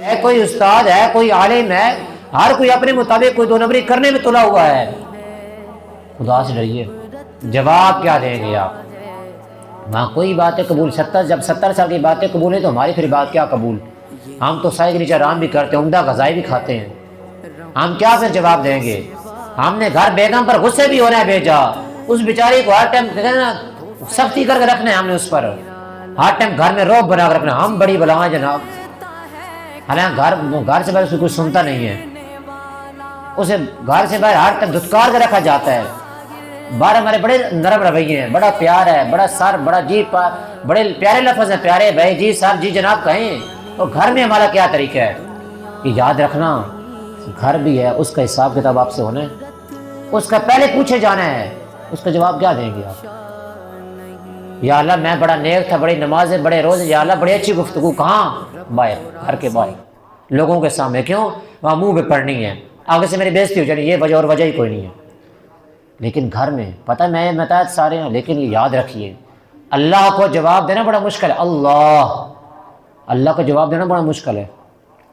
ہے کوئی استاد ہے، کوئی عالم ہے، ہر کوئی اپنے مطابق کوئی دو نمبری کرنے میں تلا ہوا ہے۔ خدا سے ڈریے، جواب کیا دیں گے آپ؟ وہاں کوئی باتیں قبول، جب 70 سال کی باتیں قبول ہیں تو ہماری پھر بات کیا قبول؟ ہم تو سائے کے نیچے آرام بھی کرتے ہیں، عمدہ غذائیں بھی کھاتے ہیں، ہم کیا پھر جواب دیں گے؟ ہم نے گھر بیگم پر غصے بھی ہونا ہے بھیجا، اس بیچاری کو ہر ٹائم سختی کر کے رکھنا ہے ہم نے، اس پر ہر ٹائم گھر میں روب بنا کے رکھنا ہے۔ ہم بڑی بلائیں جناب، حالانکہ گھر سے باہر اس کو کچھ سنتا نہیں ہے، اسے گھر سے باہر ہر ٹائم دھتکار کے رکھا جاتا ہے۔ باہر ہمارے بڑے نرم رویے ہیں، بڑا پیار ہے، بڑا سر، بڑا جی، بڑے پیارے لفظ ہیں، پیارے بھائی جی سر جی جناب کہیں، اور گھر میں ہمارا کیا طریقہ ہے؟ یہ یاد رکھنا، گھر بھی ہے، اس کا حساب کتاب آپ سے ہونا ہے، اس کا پہلے پوچھے جانا ہے، اس کا جواب کیا دیں گے آپ؟ یا اللہ میں بڑا نیک تھا، بڑی نمازیں، بڑے روزے، یا اللہ بڑی اچھی گفتگو، کہاں؟ باہر، گھر کے باہر لوگوں کے سامنے، کیوں؟ وہاں منہ پہ پڑنی ہے، آگے سے میری بےزتی ہو جانی، یہ وجہ اور وجہ ہی کوئی نہیں ہے۔ لیکن گھر میں پتہ میں متعد سارے ہیں، لیکن یہ یاد رکھیے اللہ کو جواب دینا بڑا مشکل ہے، اللہ کو جواب دینا بڑا مشکل ہے۔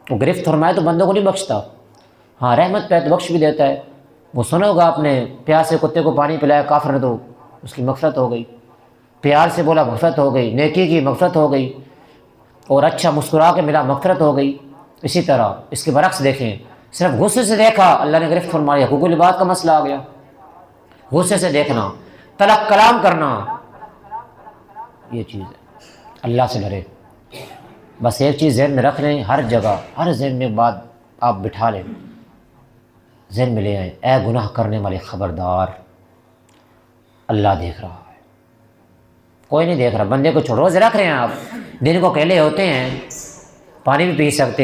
وہ گرفت فرمائے تو بندوں کو نہیں بخشتا، ہاں رحمت پہ تو بخش بھی دیتا ہے۔ وہ سنا ہوگا آپ نے، پیاسے کتے کو پانی پلایا کافر نے تو اس کی مغفرت ہو گئی، پیار سے بولا مغفرت ہو گئی، نیکی کی مغفرت ہو گئی، اور اچھا مسکرا کے ملا مغفرت ہو گئی۔ اسی طرح اس کے برعکس دیکھیں، صرف غصے سے دیکھا اللہ نے گرفت فرمایا، حقوق العباد کا مسئلہ آ گیا۔ غصے سے دیکھنا، طلب کلام کرنا، یہ چیز ہے، اللہ سے ڈرے۔ بس ایک چیز ذہن میں رکھ لیں، ہر جگہ ہر ذہن میں بات آپ بٹھا لیں، ذہن میں لے آئیں، اے گناہ کرنے والے خبردار، اللہ دیکھ رہا ہے، کوئی نہیں دیکھ رہا، بندے کو چھوڑو، روزے رکھ رہے ہیں آپ، دن کو اکیلے ہوتے ہیں، پانی بھی پی سکتے ہیں۔